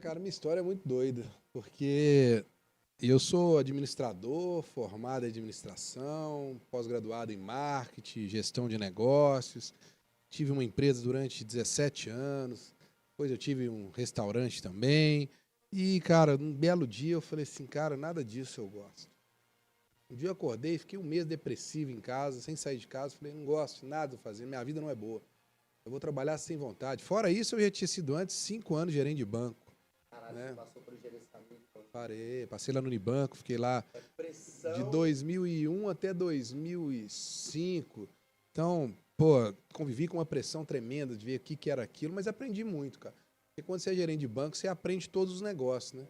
Cara, minha história é muito doida, porque eu sou administrador, formado em administração, pós-graduado em marketing, gestão de negócios. Tive uma empresa durante 17 anos, depois eu tive um restaurante também. E, cara, um belo dia eu falei assim, cara, nada disso eu gosto. Um dia eu acordei, fiquei um mês depressivo em casa, sem sair de casa. Falei, não gosto de nada de fazer, minha vida não é boa. Eu vou trabalhar sem vontade. Fora isso, eu já tinha sido antes 5 anos gerente de banco. Caralho, Né? você passou por gerenciamento. Passei lá no Unibanco, fiquei lá de 2001 até 2005. Então, pô, convivi com uma pressão tremenda de ver o que era aquilo, mas aprendi muito, cara. Porque quando você é gerente de banco, você aprende todos os negócios, né?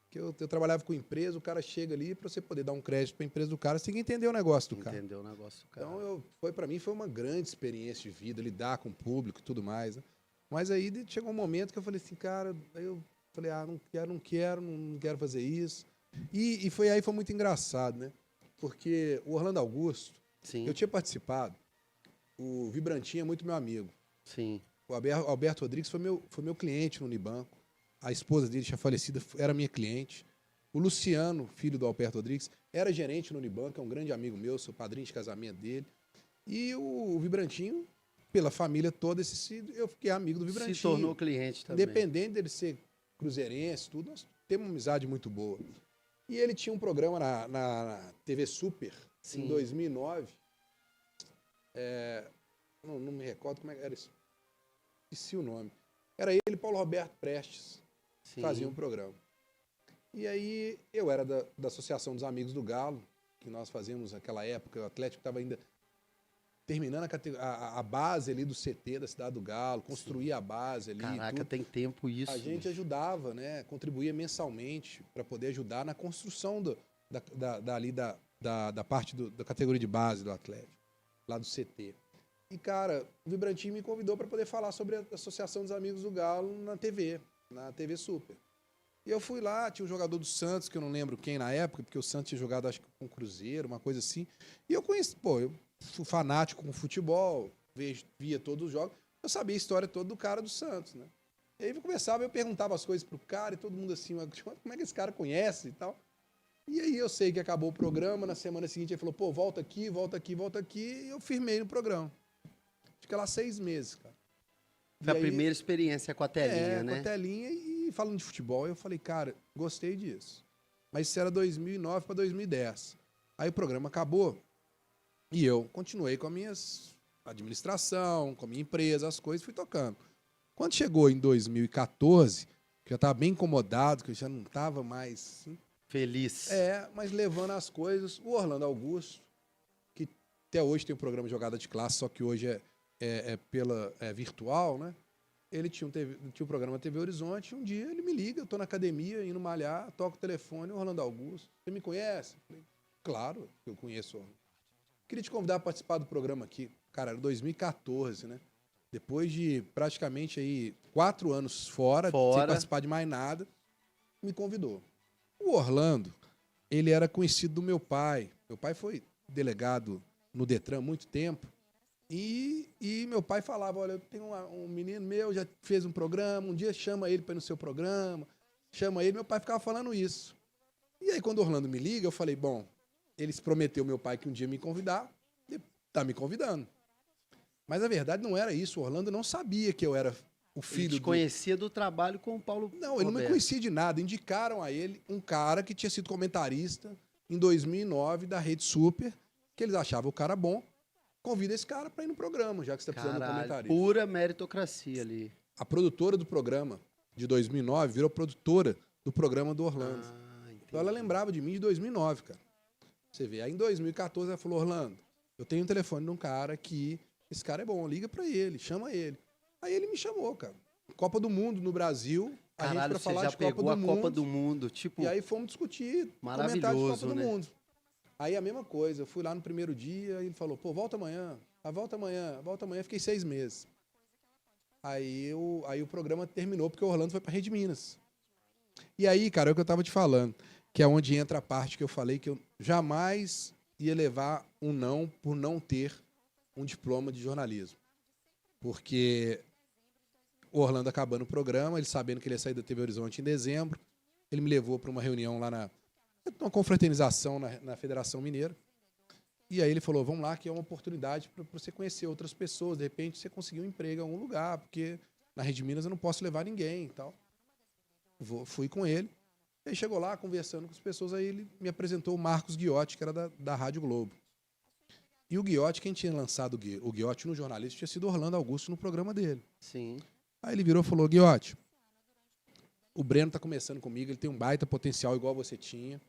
Porque eu trabalhava com empresa, o cara chega ali, para você poder dar um crédito para a empresa do cara, você tem que entender o negócio do cara. Entendeu o negócio do cara. Então, para mim, foi uma grande experiência de vida, lidar com o público e tudo mais, né? Mas aí chegou um momento que eu falei assim, cara, aí eu falei, não quero fazer isso. E foi muito engraçado, né? Porque o Orlando Augusto, Sim. eu tinha participado, o Vibrantinho é muito meu amigo. Sim. O Alberto Rodrigues foi meu cliente no Unibanco. A esposa dele, tinha falecida, era minha cliente. O Luciano, filho do Alberto Rodrigues, era gerente no Unibanco, é um grande amigo meu, sou padrinho de casamento dele. E o Vibrantinho, pela família toda, eu fiquei amigo do Vibrantinho. Se tornou cliente também. Independente dele ser cruzeirense, tudo, nós temos uma amizade muito boa. E ele tinha um programa na TV Super, Sim. em 2009. Não me recordo como era isso. Esqueci o nome. Era ele e Paulo Roberto Prestes. Sim. Faziam um programa. E aí eu era da Associação dos Amigos do Galo, que nós fazíamos naquela época, o Atlético estava ainda terminando a base ali do CT da Cidade do Galo, construir a base ali. Caraca, tem tempo isso. A gente ajudava, né? Contribuía mensalmente para poder ajudar na construção da parte da categoria de base do Atlético, lá do CT. E, cara, o Vibrantinho me convidou para poder falar sobre a Associação dos Amigos do Galo na TV Super. E eu fui lá, tinha um jogador do Santos, que eu não lembro quem na época, porque o Santos tinha jogado, acho que com o Cruzeiro, uma coisa assim. E eu conheci, eu fui fanático com futebol, via todos os jogos, eu sabia a história toda do cara do Santos, né? E aí eu perguntava as coisas pro cara e todo mundo assim, como é que esse cara conhece e tal. E aí eu sei que acabou o programa, na semana seguinte ele falou, pô, volta aqui, e eu firmei no programa. Fiquei lá 6 meses, cara. Foi a primeira experiência com a telinha, né? Com a telinha e falando de futebol, eu falei, cara, gostei disso. Mas isso era 2009 para 2010. Aí o programa acabou e eu continuei com a minha administração, com a minha empresa, as coisas, fui tocando. Quando chegou em 2014, que eu já estava bem incomodado, que eu já não estava mais assim, feliz. Mas levando as coisas, o Orlando Augusto, que até hoje tem um programa de jogada de classe, só que hoje é virtual, né? Ele tinha um programa TV Horizonte, e um dia ele me liga, eu estou na academia, indo malhar, toco o telefone, Orlando Augusto, você me conhece? Eu falei, claro que eu conheço. Queria te convidar a participar do programa aqui. Cara, era 2014, né? Depois de praticamente aí 4 anos fora, sem participar de mais nada, me convidou. O Orlando, ele era conhecido do meu pai. Meu pai foi delegado no Detran há muito tempo. E meu pai falava, olha, eu tenho um menino meu, já fez um programa, um dia chama ele para ir no seu programa, chama ele. Meu pai ficava falando isso. E aí, quando o Orlando me liga, eu falei, bom, eles prometeu meu pai que um dia me convidar, e tá me convidando. Mas a verdade não era isso, o Orlando não sabia que eu era o filho ele te conhecia do trabalho com o Paulo Não, ele não me conhecia de nada. Indicaram a ele um cara que tinha sido comentarista em 2009 da Rede Super, que eles achavam o cara bom. Convida esse cara para ir no programa, já que você está precisando de um comentarista. Pura meritocracia ali. A produtora do programa de 2009 virou produtora do programa do Orlando. Então ela lembrava de mim de 2009, cara. Você vê. Aí em 2014 ela falou, Orlando, eu tenho um telefone de um cara que esse cara é bom, liga para ele, chama ele. Aí ele me chamou, cara. Copa do Mundo no Brasil. Caralho, a gente para falar de Copa do Mundo, tipo. E aí fomos discutir, comentar de Copa do Mundo. Aí a mesma coisa, eu fui lá no primeiro dia e ele falou, pô, volta amanhã. Volta amanhã, fiquei 6 meses. Aí o programa terminou porque o Orlando foi para Rede Minas. E aí, cara, é o que eu tava te falando, que é onde entra a parte que eu falei que eu jamais ia levar um não por não ter um diploma de jornalismo. Porque o Orlando acabando o programa, ele sabendo que ele ia sair da TV Horizonte em dezembro, ele me levou para uma reunião lá uma confraternização na Federação Mineira. E aí ele falou, vamos lá, que é uma oportunidade para você conhecer outras pessoas, de repente você conseguir um emprego em algum lugar, porque na Rede Minas eu não posso levar ninguém e tal. Fui com ele. Aí chegou lá, conversando com as pessoas, aí ele me apresentou o Marcos Ghiotti, que era da Rádio Globo. E o Ghiotti, quem tinha lançado o Ghiotti no jornalista, tinha sido Orlando Augusto no programa dele. Sim. Aí ele virou e falou, Ghiotti, o Breno está começando comigo, ele tem um baita potencial igual você tinha.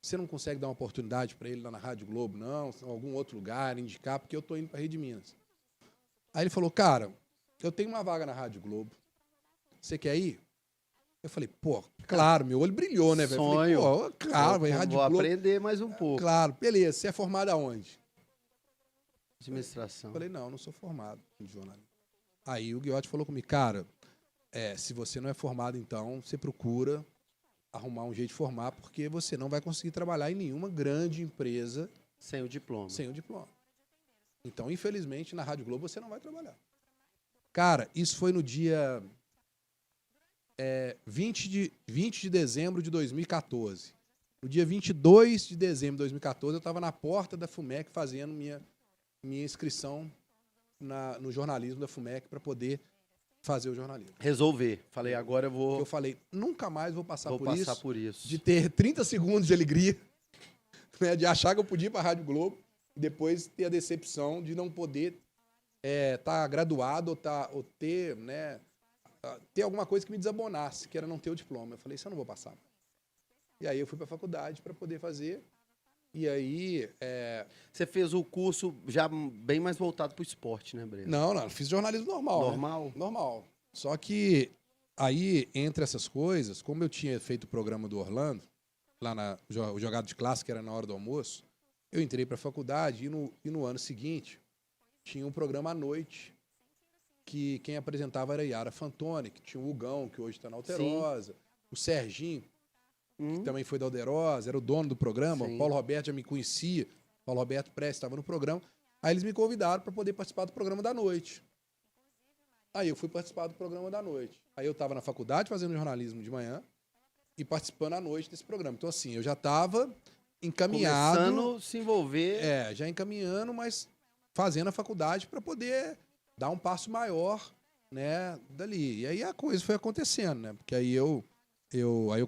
Você não consegue dar uma oportunidade para ele lá na Rádio Globo, não? Em algum outro lugar, indicar, porque eu estou indo para a Rede Minas. Aí ele falou, cara, eu tenho uma vaga na Rádio Globo. Você quer ir? Eu falei, pô, claro, meu olho brilhou, né, velho? Sonho. Falei, pô, claro, vai Rádio Globo. Vou aprender mais um pouco. Claro, beleza. Você é formado aonde? Administração. Eu falei, não sou formado em jornalismo. Aí o Ghiotti falou comigo, cara, se você não é formado, então, você procura arrumar um jeito de formar, porque você não vai conseguir trabalhar em nenhuma grande empresa sem o diploma. Sem o diploma. Então, infelizmente, na Rádio Globo você não vai trabalhar. Cara, isso foi no dia 20 de dezembro de 2014. No dia 22 de dezembro de 2014, eu estava na porta da FUMEC fazendo minha inscrição no jornalismo da FUMEC para poder fazer o jornalismo. Resolver. Falei, agora eu vou... Eu falei, nunca mais vou passar por isso. De De ter 30 segundos de alegria, né, de achar que eu podia ir para a Rádio Globo, e depois ter a decepção de não poder estar graduado ou ter, né, ter alguma coisa que me desabonasse, que era não ter o diploma. Eu falei, isso eu não vou passar. E aí eu fui para a faculdade para poder fazer. E aí... Você fez o curso já bem mais voltado para o esporte, né, Breno? Não, fiz jornalismo normal. Normal? Né? Normal. Só que aí, entre essas coisas, como eu tinha feito o programa do Orlando, lá o Jogado de Classe, que era na hora do almoço, eu entrei para a faculdade e no ano seguinte tinha um programa à noite que quem apresentava era a Yara Fantoni, que tinha o Hugão, que hoje está na Alterosa, sim, o Serginho, que também foi da Alderosa, era o dono do programa, sim, o Paulo Roberto já me conhecia, o Paulo Roberto Prestes estava no programa. Aí eles me convidaram para poder participar do programa da noite. Aí eu fui participar do programa da noite. Aí eu estava na faculdade fazendo jornalismo de manhã e participando à noite desse programa. Então, assim, eu já estava encaminhado... Começando a se envolver... já encaminhando, mas fazendo a faculdade para poder dar um passo maior, né, dali. E aí a coisa foi acontecendo, né? Porque aí eu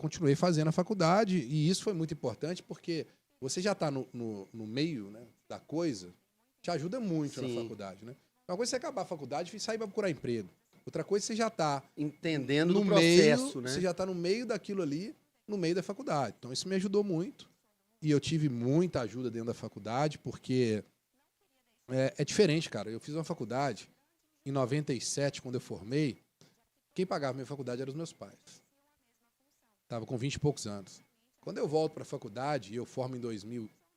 continuei fazendo a faculdade e isso foi muito importante porque você já está no meio, né, da coisa, te ajuda muito, sim, na faculdade, né? Uma coisa é você acabar a faculdade e sair para procurar emprego. Outra coisa é você já está entendendo no processo, né? Você já está no meio daquilo ali, no meio da faculdade. Então isso me ajudou muito e eu tive muita ajuda dentro da faculdade porque é diferente, cara. Eu fiz uma faculdade em 97, quando eu formei, quem pagava minha faculdade eram os meus pais. Estava com 20 e poucos anos. Quando eu volto para a faculdade, e eu formo em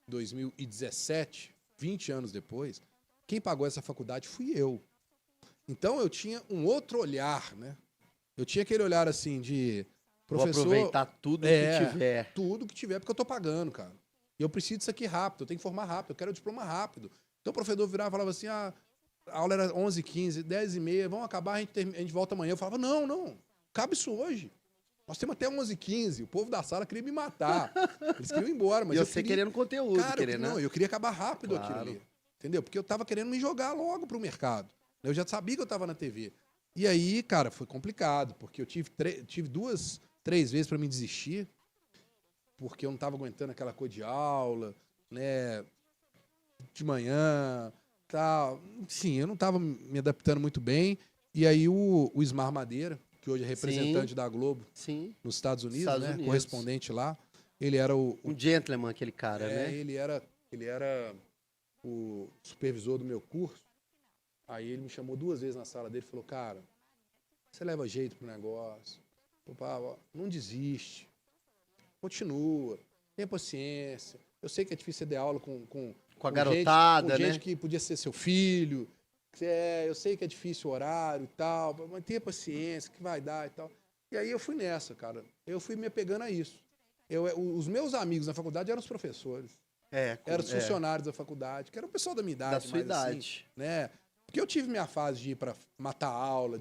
2017, 20 anos depois, quem pagou essa faculdade fui eu. Então eu tinha um outro olhar, né? Eu tinha aquele olhar assim de professor... Vou aproveitar tudo que tiver. Tudo que tiver, porque eu estou pagando, cara. E eu preciso disso aqui rápido, eu tenho que formar rápido, eu quero o diploma rápido. Então o professor virava e falava assim, a aula era 11h15, 10h30, vamos acabar, a gente volta amanhã. Eu falava, não, cabe isso hoje. Nós temos até 11h15, o povo da sala queria me matar. Eles queriam ir embora, mas eu queria... querendo conteúdo, cara, eu queria acabar rápido, claro, aquilo ali. Entendeu? Porque eu estava querendo me jogar logo pro mercado. Eu já sabia que eu estava na TV. E aí, cara, foi complicado, porque eu tive 2, 3 vezes para me desistir, porque eu não estava aguentando aquela coisa de aula, né, de manhã, tal. Sim, eu não estava me adaptando muito bem. E aí o Ismar Madeira, que hoje é representante, sim, da Globo, sim, nos Estados Unidos, né, correspondente lá, ele era um gentleman, aquele cara, né? Ele era o supervisor do meu curso. Aí ele me chamou 2 vezes na sala dele e falou, cara, você leva jeito pro negócio, não desiste, continua, tenha paciência. Eu sei que é difícil você dar aula com a garotada, gente, né? Gente que podia ser seu filho. Eu sei que é difícil o horário e tal, mas tenha paciência, que vai dar e tal. E aí eu fui nessa, cara. Eu fui me apegando a isso. Os meus amigos na faculdade eram os professores. Eram os funcionários da faculdade, que era o pessoal da minha idade. Da sua idade. Assim, né? Porque eu tive minha fase de ir para matar aula,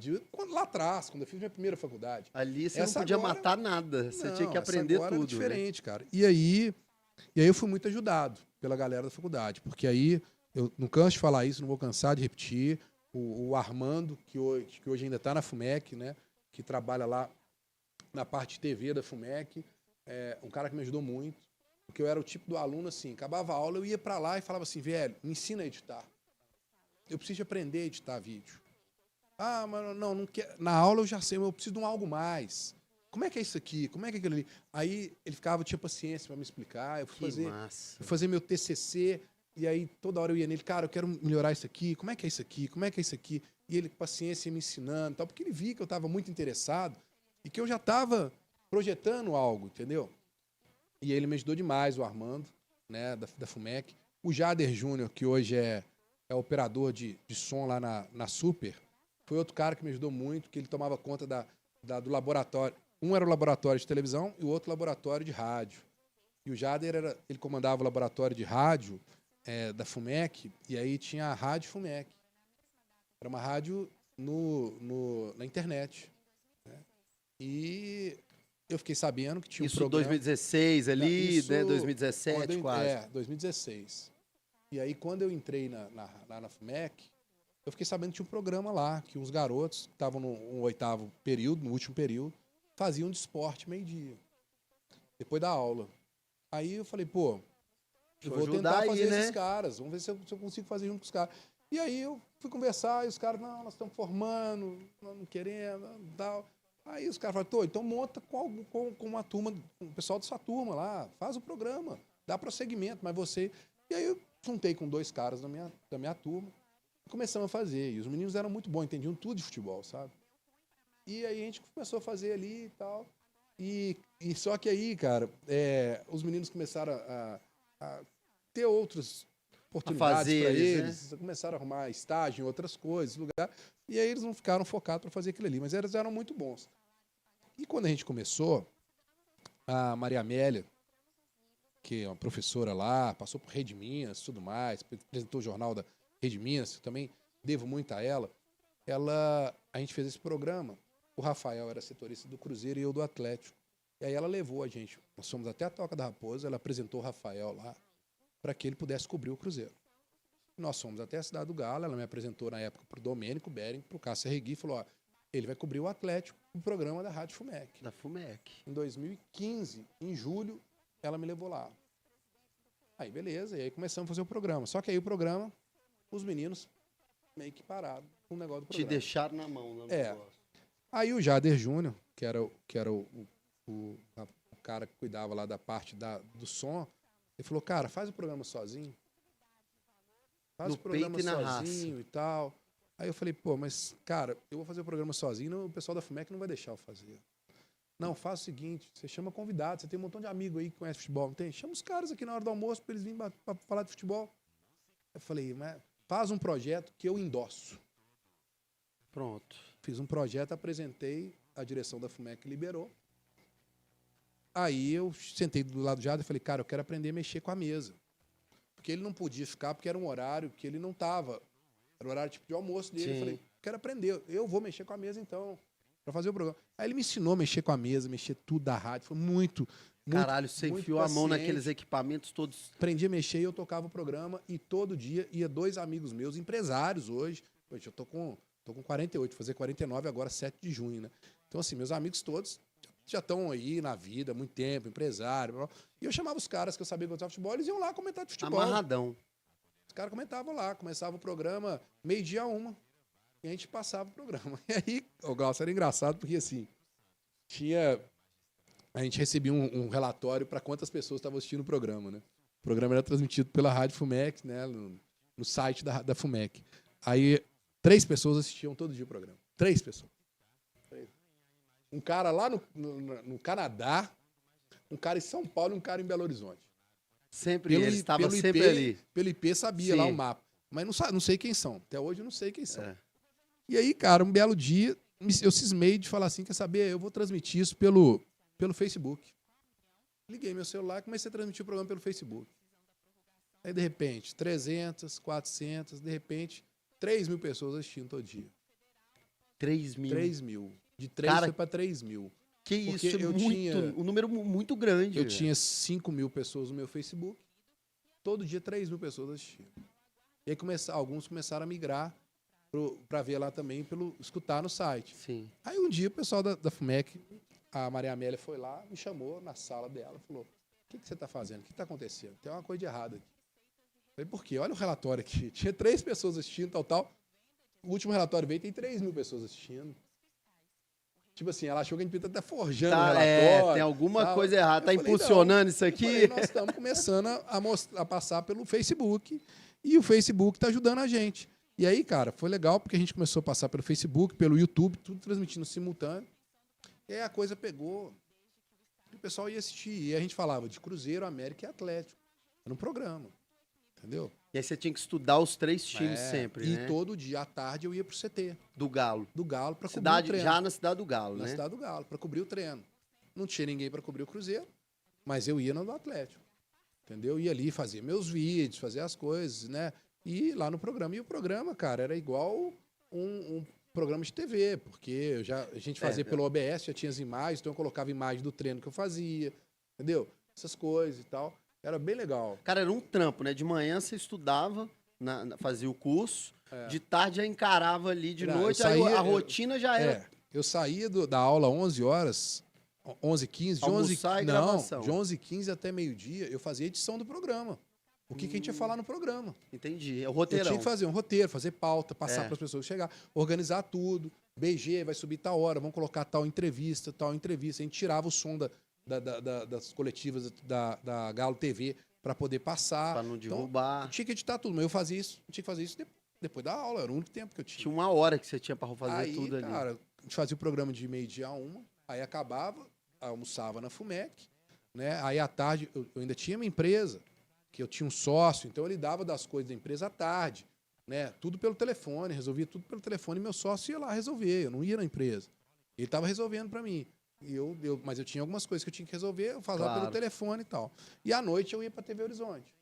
lá atrás, quando eu fiz minha primeira faculdade. Ali você Essa não podia agora- matar nada, você tinha que Não, essa aprender agora era tudo, né? diferente, cara. E aí eu fui muito ajudado pela galera da faculdade, porque aí, eu não canso de falar isso, não vou cansar de repetir, o Armando, que hoje ainda está na FUMEC, né, que trabalha lá na parte de TV da FUMEC, um cara que me ajudou muito, porque eu era o tipo do aluno assim, acabava a aula, eu ia para lá e falava assim, velho, me ensina a editar. Eu preciso aprender a editar vídeo. Ah, mas não quer. Na aula eu já sei, mas eu preciso de algo mais. Como é que é isso aqui? Como é que é aquilo ali? Aí ele ficava, tinha paciência para me explicar. Eu fui fazer meu TCC, e aí toda hora eu ia nele, cara, eu quero melhorar isso aqui. Como é que é isso aqui? Como é que é isso aqui? E ele, com paciência, me ensinando, tal, porque ele via que eu estava muito interessado e que eu já estava projetando algo, entendeu? E ele me ajudou demais, o Armando, né, da FUMEC. O Jader Júnior, que hoje é operador de som lá na Super, foi outro cara que me ajudou muito, que ele tomava conta do laboratório. Um era o laboratório de televisão e o outro laboratório de rádio. E o Jader, ele comandava o laboratório de rádio da FUMEC, e aí tinha a Rádio FUMEC. Era uma rádio na internet. Né? E eu fiquei sabendo que tinha um programa... Isso 2016 ali, né? 2017 quase. 2016. E aí, quando eu entrei na FUMEC, eu fiquei sabendo que tinha um programa lá, que uns garotos que estavam no oitavo período, no último período, faziam de esporte meio-dia, depois da aula. Aí eu falei, pô, eu vou tentar fazer esses caras, vamos ver se eu consigo fazer junto com os caras. E aí eu fui conversar, e os caras, não, nós estamos formando, nós não queremos, tal. Aí os caras falaram, então monta com uma turma, com o pessoal da sua turma lá, faz o programa, dá prosseguimento, mas você... E aí eu juntei com 2 caras da minha turma, e começamos a fazer. E os meninos eram muito bons, entendiam tudo de futebol, sabe? E aí a gente começou a fazer ali e tal. E só que aí, cara, os meninos começaram a ter outras oportunidades para eles, né? Começaram a arrumar estágio em outras coisas, lugar. E aí eles não ficaram focados para fazer aquilo ali, mas eles eram muito bons. E quando a gente começou, a Maria Amélia, que é uma professora lá, passou por Rede Minas, tudo mais, apresentou o jornal da Rede Minas, eu também devo muito a ela. A gente fez esse programa. O Rafael era setorista do Cruzeiro e eu do Atlético. E aí ela levou a gente. Nós fomos até a Toca da Raposa, ela apresentou o Rafael lá para que ele pudesse cobrir o Cruzeiro. Nós fomos até a Cidade do Galo, ela me apresentou na época para o Domênico Bering, para o Cássio Regui, e falou, ele vai cobrir o Atlético, o programa da Rádio FUMEC. Da FUMEC. Em 2015, em julho, ela me levou lá. Aí, beleza, e aí começamos a fazer o programa. Só que aí o programa, os meninos meio que pararam com o negócio do programa. Te deixaram na mão, né? Aí o Jader Júnior, que era o cara que cuidava lá da parte do som, ele falou, cara, faz o programa sozinho. Faz o programa sozinho e tal. Aí eu falei, pô, mas, cara, eu vou fazer o programa sozinho, o pessoal da FUMEC não vai deixar eu fazer. Não, faz o seguinte, você chama convidados, você tem um montão de amigos aí que conhecem futebol, não tem? Chama os caras aqui na hora do almoço para eles virem pra falar de futebol. Eu falei, mas faz um projeto que eu endosso. Pronto. Fiz um projeto, apresentei, a direção da FUMEC liberou. Aí eu sentei do lado do Jader e falei, cara, eu quero aprender a mexer com a mesa. Porque ele não podia ficar, porque era um horário que ele não estava. Era o horário tipo de almoço dele. Sim. Eu falei, quero aprender, eu vou mexer com a mesa então, para fazer o programa. Aí ele me ensinou a mexer com a mesa, mexer tudo da rádio. Foi muito. Caralho, você enfiou a mão naqueles equipamentos todos. Aprendi a mexer e eu tocava o programa. E todo dia ia 2 amigos meus, empresários hoje. Eu tô com 48, vou fazer 49 agora, 7 de junho, né? Então, assim, meus amigos todos já estão aí na vida há muito tempo, empresário. E eu chamava os caras que eu sabia gostar de futebol, eles iam lá comentar de futebol. Amarradão. Os caras comentavam lá, começava o programa meio-dia 1. E a gente passava o programa. E aí, o Glaucio, era engraçado, porque assim, a gente recebia um relatório para quantas pessoas estavam assistindo o programa, né? O programa era transmitido pela Rádio FUMEC, né? No site da FUMEC. Aí, 3 pessoas assistiam todo dia o programa. 3 pessoas. Um cara lá no Canadá, um cara em São Paulo e um cara em Belo Horizonte. Sempre eles estavam sempre ali. Pelo IP sabia lá o mapa. Mas não sei quem são. Até hoje eu não sei quem são. E aí, cara, um belo dia, eu cismei de falar assim, quer saber, eu vou transmitir isso pelo Facebook. Liguei meu celular e comecei a transmitir o programa pelo Facebook. Aí, de repente, 300, 400, de repente, 3 mil pessoas assistindo todo dia. 3 mil. 3 mil. De 3 Cara, foi pra 3 mil. Que Porque isso, eu muito, tinha- um número muito grande. Eu velho. tinha 5 mil pessoas no meu Facebook. Todo dia 3 mil pessoas assistindo. E aí alguns começaram a migrar para ver lá também, escutar no site. Sim. Aí um dia o pessoal da FUMEC, a Maria Amélia foi lá, me chamou na sala dela, falou: o que você está fazendo? O que está acontecendo? Tem uma coisa de errado aqui. Eu falei: por quê? Olha o relatório aqui. Tinha 3 pessoas assistindo, tal. O último relatório veio, tem 3 mil pessoas assistindo. Tipo assim, ela achou que a gente podia estar forjando o relatório. Tem alguma tal. coisa errada. Tá Eu falei: impulsionando não. isso Eu aqui? falei: nós estamos começando a passar pelo Facebook e o Facebook está ajudando a gente. E aí, cara, foi legal porque a gente começou a passar pelo Facebook, pelo YouTube, tudo transmitindo simultâneo. E aí a coisa pegou. E o pessoal ia assistir. E a gente falava de Cruzeiro, América e Atlético. Era um programa. Entendeu? E aí você tinha que estudar os 3 times É, sempre, e né? todo dia à tarde eu ia pro CT Do Galo. do Galo para cobrir o Cidade, treino. já na Cidade do Galo, Na né? cidade do Galo, para cobrir o treino. Não tinha ninguém para cobrir o Cruzeiro, mas eu ia no do Atlético. Entendeu? Ia ali, fazia meus vídeos, fazia as coisas, né? E lá no programa. E o programa, cara, era igual um programa de TV, porque a gente fazia pelo OBS, já tinha as imagens, então eu colocava imagem do treino que eu fazia, entendeu? Essas coisas e tal. Era bem legal. Cara, era um trampo, né? De manhã você estudava, fazia o curso, de tarde já encarava ali, de noite, aí a rotina já era Eu saía da aula 11 horas, 11h15, de 11, almoçar e não, gravação. de 11h15 até meio-dia, eu fazia edição do programa. O que a gente ia falar no programa. Entendi, é o Eu roteirão. tinha que fazer um roteiro, fazer pauta, passar para as pessoas chegar, organizar tudo. BG, vai subir tal hora, vamos colocar tal entrevista, tal entrevista. A gente tirava o som das coletivas da Galo TV para poder passar. Pra não Então, derrubar. eu tinha que editar tudo, mas eu fazia isso, eu tinha que fazer isso depois da aula, era o único tempo que eu tinha. Tinha 1 hora que você tinha pra fazer Aí, tudo ali. cara, a gente fazia o programa de meio-dia a 1, aí acabava, almoçava na FUMEC, né? Aí à tarde eu ainda tinha uma empresa, que eu tinha um sócio, então eu lidava das coisas da empresa à tarde, né? Tudo pelo telefone, resolvia tudo pelo telefone, e meu sócio ia lá resolver, eu não ia na empresa. Ele estava resolvendo para mim. Mas eu tinha algumas coisas que eu tinha que resolver, eu fazia pelo telefone e tal. E à noite eu ia para a TV Horizonte,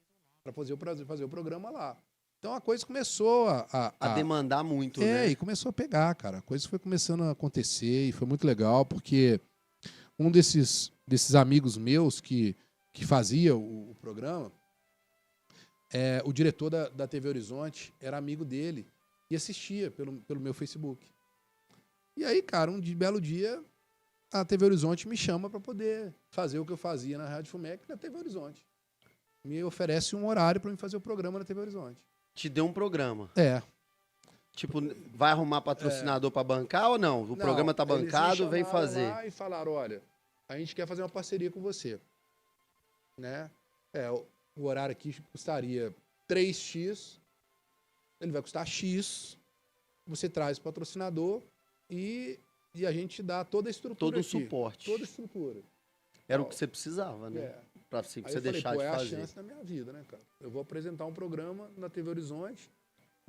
para fazer o programa lá. Então a coisa começou A demandar muito, né? né? E começou a pegar, cara. A coisa foi começando a acontecer e foi muito legal, porque um desses amigos meus que fazia o programa, o diretor da TV Horizonte era amigo dele e assistia pelo meu Facebook. E aí, cara, belo dia, a TV Horizonte me chama para poder fazer o que eu fazia na Rádio FUMEC na TV Horizonte. Me oferece um horário para mim fazer o programa na TV Horizonte. Te deu um programa. É. Tipo, vai arrumar patrocinador pra bancar ou não? O programa tá bancado, vem fazer. Lá e falaram: olha, a gente quer fazer uma parceria com você. Né? O horário aqui custaria 3x, ele vai custar X, você traz o patrocinador e a gente dá toda a estrutura. Todo o aqui, suporte. Toda a estrutura. Era o que você precisava, né? Pra Aí você eu falei: deixar pô, de é fazer. a chance da minha vida, né, cara? Eu vou apresentar um programa na TV Horizonte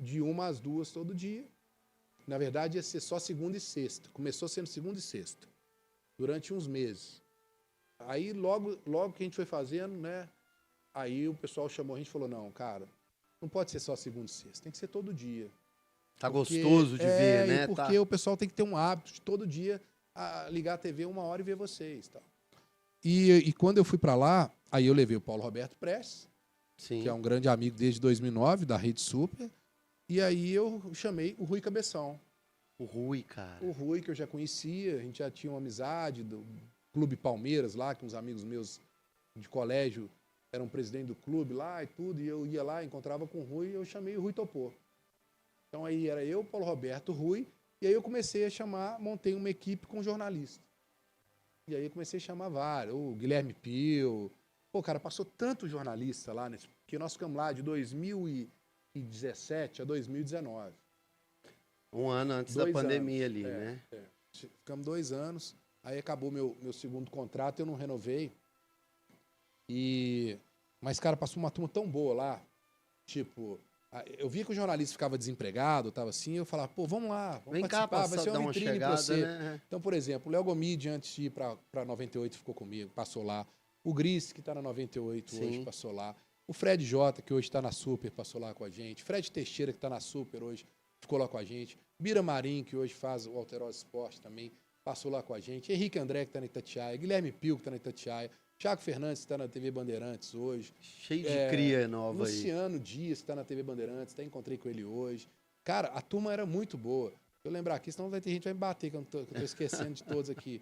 de 1 às 2 todo dia. Na verdade, ia ser só segunda e sexta. Começou sendo segunda e sexta. Durante uns meses. Aí, logo que a gente foi fazendo, né? Aí o pessoal chamou a gente e falou: não, cara, não pode ser só segunda e sexta. Tem que ser todo dia. Tá gostoso de ver, né? Porque o pessoal tem que ter um hábito de todo dia ligar a TV 1 hora e ver vocês. Tal. E quando eu fui para lá, aí eu levei o Paulo Roberto Prestes, Sim. que é um grande amigo desde 2009, da Rede Super. E aí eu chamei o Rui Cabeção. O Rui, cara. O Rui, que eu já conhecia, a gente já tinha uma amizade do Clube Palmeiras lá, que uns amigos meus de colégio eram presidente do clube lá e tudo, e eu ia lá, encontrava com o Rui, e eu chamei o Rui topou. Então aí era eu, Paulo Roberto, Rui, e aí eu comecei a montei uma equipe com jornalistas. E aí eu comecei a chamar vários, o Guilherme Pio. Pô, cara, passou tanto jornalista lá, que nós ficamos lá de 2017 a 2019. Um ano antes da pandemia ali, né? Ficamos 2 anos, aí acabou meu segundo contrato, eu não renovei. Mas, cara, passou uma turma tão boa lá, tipo, eu via que o jornalista ficava desempregado, tava assim, eu falava: pô, vamos lá, vamos Vem cá, participar, vai ser dar uma uma vitrine chegada, pra você. né? Então, por exemplo, o Léo Gomide, antes de ir pra 98, ficou comigo, passou lá. O Gris, que tá na 98 hoje, passou lá. O Fred Jota, que hoje tá na Super, passou lá com a gente. Fred Teixeira, que tá na Super hoje, ficou lá com a gente. Bira Marim, que hoje faz o Alterosa Esporte também, passou lá com a gente. Henrique André, que está na Itatiaia. Guilherme Pio, que está na Itatiaia. Thiago Fernandes, que está na TV Bandeirantes hoje. Cheio de cria nova aí. Luciano Dias, que está na TV Bandeirantes. Até encontrei com ele hoje. Cara, a turma era muito boa. Eu lembrar aqui, senão vai ter gente que vai me bater, que eu tô esquecendo de todos aqui.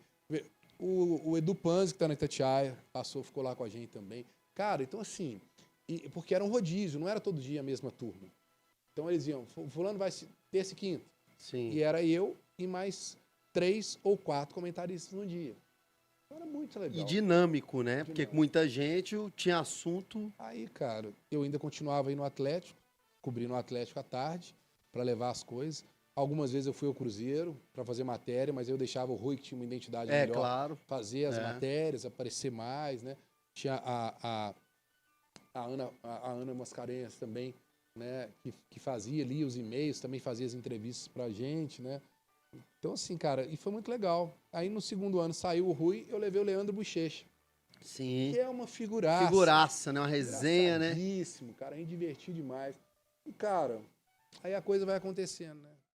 O Edu Panzi, que está na Itatiaia, passou, ficou lá com a gente também. Cara, então assim, porque era um rodízio, não era todo dia a mesma turma. Então eles iam, fulano vai terça e quinta. Sim. E era eu e mais 3 ou 4 comentaristas no dia. Então era muito legal. E dinâmico, né? Porque muita gente tinha assunto. Aí, cara, eu ainda continuava aí no Atlético, cobrindo o Atlético à tarde, para levar as coisas. Algumas vezes eu fui ao Cruzeiro para fazer matéria, mas eu deixava o Rui, que tinha uma identidade melhor, claro. fazer as matérias, aparecer mais, né? Tinha a Ana Mascarenhas também, né? Que fazia ali os e-mails, também fazia as entrevistas pra gente, né? Então, assim, cara, e foi muito legal. Aí no segundo ano saiu o Rui, eu levei o Leandro Bochecha. Sim. Que é uma figuraça. Figuraça, né? Uma resenha, né? Cara, a gente divertiu demais. E, cara, aí a coisa vai acontecendo, né?